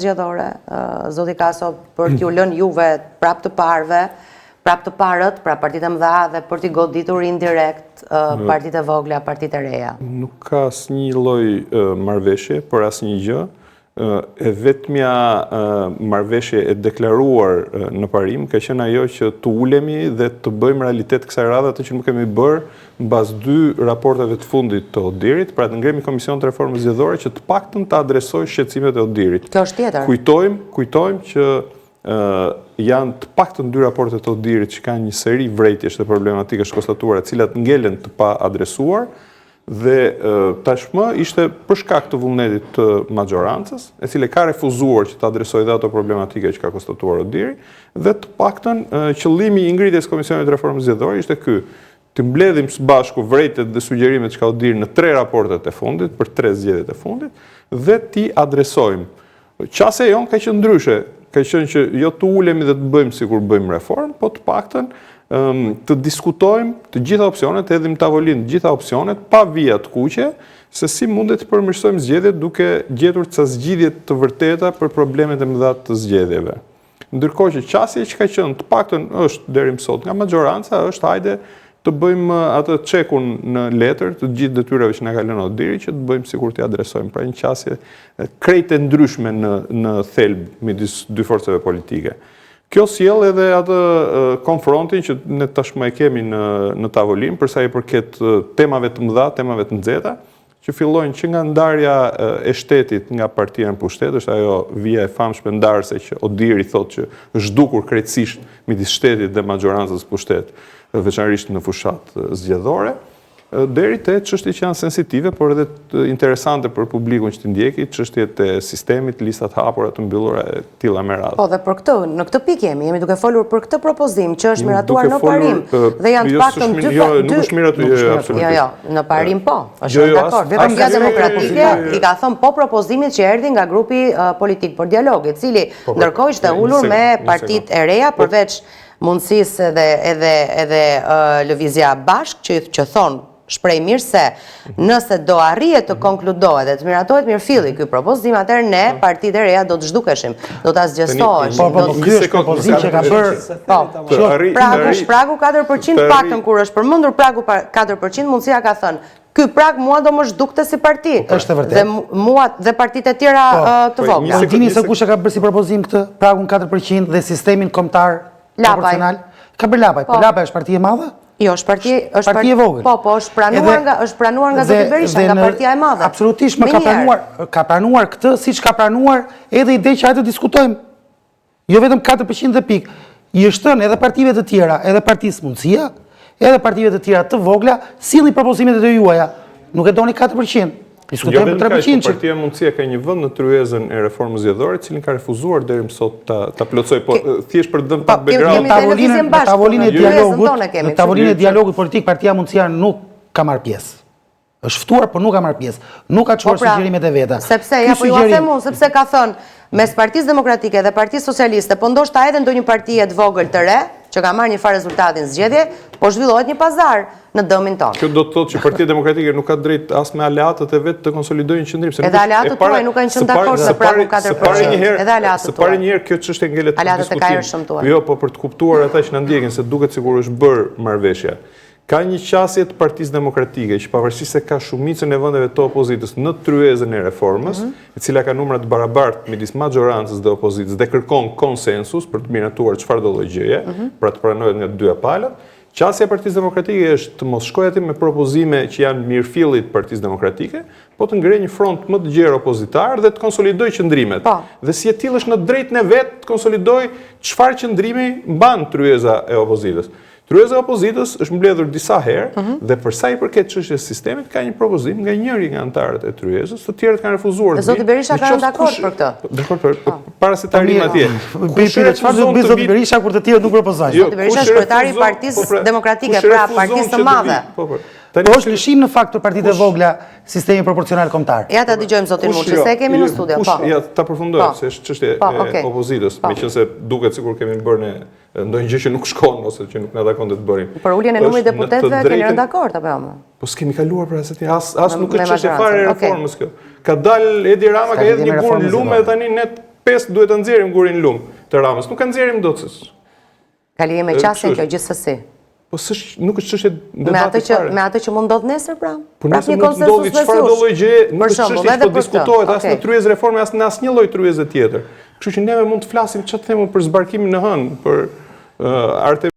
zgjedhore, zoti Kaso, për t'ju lënë juve prap të parët, pra partitë e mëdha dhe për t'i goditur indirekt partitë e vogla, partitë e reja? Nuk ka asnjë lloj marrëveshje për asnjë gjë. E vetmja marrëveshje e deklaruar në parim ka qenë ajo që të ulemi dhe të bëjmë realitet kësaj radhe atë që nuk kemi bërë mbas 2 raporteve të fundit të Odirit, pra të ngremi Komision të Reformës Zgjedhore që të paktën të adresojë shqetësimet e Odirit. Kjo është tjetër. Kujtojmë që janë të paktën 2 raportet të Odirit që kanë një seri vrejtjesh dhe problematikesh konstatuara, të cilat ngelen të pa adresuar. Dhe tashmë ishte për shkak të vullnetit të majorancës, e cile ka refuzuar që të adresojë dhe ato problematike që ka konstatuar Odiri, dhe të paktën qëllimi i ngritjes Komisionit të Reformës Zgjedhore ishte ky, të mbledhim së bashku vrejtjet dhe sugjerimet që ka Odiri në 3 raportet e fundit, për 3 zgjedhjet e fundit, dhe ti adresojmë. Qase jon ka qenë ndryshe, ka qenë që jo të ulemi dhe të bëjmë sikur bëjmë reform, po të paktën të diskutojmë të gjitha opsionet, edhe në tavolinë të gjitha opsionet, pa vija të kuqe, se si mundet të përmirësojmë zgjedhjet duke gjetur ca zgjidhje të vërteta për problemet e mëdha të zgjedhjeve. Ndërkohë që qasja që ka qenë të paktën është deri më sot nga majoranca është hajde të bëjmë atë çekun në letër të gjithë detyrave që na ka lënë Odiri, që të bëjmë sikur t'i adresojmë, pra një qasje krejt e ndryshme në thelb midis 2 forcave politike. Kjo sjell edhe atë konfrontin që ne tashmë e kemi në tavolinë për sa i përket temave të mëdha, temave të nxehta, që fillojnë që nga ndarja e shtetit nga partia në pushtet, është ajo vija e famshme ndarëse që Odiri thotë që është zhdukur krejtësisht midis shtetit dhe majorancës pushtet, veçanërisht në fushat zgjedhore, deri te çështjet që janë sensitive, por edhe interesante për publikun që të ndjeki, çështjet e sistemit, listat hapura të mbyllura e tilla me radhë. Po, dhe për këtë, në këtë pikë jemi duke folur për këtë propozim që është miratuar në parim dhe janë të paktën 2. Jo, nuk është miratuar absolutisht. Jo, në parim po. Është dakord. Vetëm nga Demokratike i ka thënë po propozimit që erdhi nga grupi politik për dialog, i cili ndërkohë ishte ulur me partitë e reja përveç mundësisë edhe Lëvizja Bashk që thonë shprej mirë se nëse do arrihet të konkludohet dhe të miratohet mirëfilli ky propozim, atëherë ne partitë e reja do të zhdukeshim, do ta zgjestoheshim. Ky është propozim që ka bërë pragu 4%, paktën kur është përmendur pragu 4%, mundësia ka thënë ky prag mua do më zhdukte si parti. Është e vërtetë. Dhe mua dhe partitë e tjera të vogla. Dini se kush e ka bërë si propozim këtë pragun 4% dhe sistemin kombëtar proporcional? Ka bërë Lapaj. Po Lapaj është parti e madhe? Jo, është parti e vogël. Po, është pranuar nga zoti Berisha, nga partia e madhe. Absolutisht, ka pranuar këtë, siç ka pranuar edhe ide që hajde të diskutojmë. Jo vetëm 4% dhe pikë. I është thënë edhe partive të tjera, edhe Partisë Mundësia, edhe partive të tjera të vogla, sillni propozimet e juaja. Nuk e doni 4%. Diskutojmë për 3%. Partia Mundësia ka një vend në tryezën e reformës zgjedhore, cilin ka refuzuar deri më sot ta plotësoj, po thjesht për dëm ta background. Në tavolinë e dialogut politik, Partia Mundësia nuk ka marrë pjesë. Është ftuar, por nuk ka marrë pjesë. Nuk ka çuar sugjerimet e veta. Sepse ja po ju them unë, sepse ka thënë mes Partisë Demokratike dhe Partisë Socialiste, po ndoshta edhe ndonjë parti të vogël të re, që ka marrë një farë rezultatin zgjedhje, po zhvillohet një pazar në dëmin tonë. Kjo do të thotë që Partia Demokratike nuk ka drejt as me aleatët e vet të konsolidojnë qendrim. Edhe aleatët tuaj nuk kanë qenë dakord me pragun 4%. Edhe aleatët tuaj. Së pari një herë kjo çështje ngelet në diskutim. Jo, po për të kuptuar ata që na ndjekin se duket sikur është bërë marrëveshja. Ka një qasje të Partisë Demokratike që pavarësisht se ka shumicën e vendeve të opozitës në tryezën e reformës, e cila ka numra të barabartë midis majorancës dhe opozitës dhe kërkon konsensus për të miratuar çfarë do lloj gjëje, pra të pranohet nga të dyja palët. Qasja e Partisë Demokratike është të mos shkojë aty me propozime që janë mirëfilli të Partisë Demokratike, po të ngrej një front më të gjerë opozitar dhe të konsolidojë qëndrimet. Dhe si e tillë është në drejtën e vet të konsolidojë çfarë qëndrimi mban tryeza e opozitës. Tryeza e opozitës është mbledhur disa herë dhe për sa i përket çështjes së sistemit ka një propozim nga njëri nga anëtarët e tryezës, të tjerët kanë refuzuar. Zoti Berisha ka rënë dakord për këtë. Dakord, para se të arrijmë atje. Çfarë do të bëjë zoti Berisha kur të tjerët nuk propozojnë? Zoti Berisha është kryetari i Partisë Demokratike, pra Partisë së Madhe. Po është lëshim në fakt për partitë e vogla sistemi proporcional kombëtar. Ja ta dëgjojmë zotin Muçi, se e kemi në studio. Ja ta përfundoj, se është çështje e opozitës, meqense duket sikur kemi bërë ndonjë gjë që nuk shkon ose që nuk na takon të bërim. Për uljen e numrit deputetëve keni rënë dakord apo jo? Po s'kemi kaluar për asnjë, as nuk është çështje fare e reformës kjo. Ka dalë Edi Rama, ka hedhë një gur lume dhe tani ne 5 duhet të nxjerrim gurin lum të Ramës. Nuk ka nxjerrim dot. Kalije me qasin kjo gjithsesi. Po nuk është çështje debati fare. Me atë që mund ndodh nesër pra? Po nesër mund të ndodhi çfarë do lloj gjë, nuk është çështje që po diskutohet as në tryezë reforme as në asnjë lloj tryeze tjetër. Kështu që neve mund të flasim çfarë themu për zbarkimin në hënë, për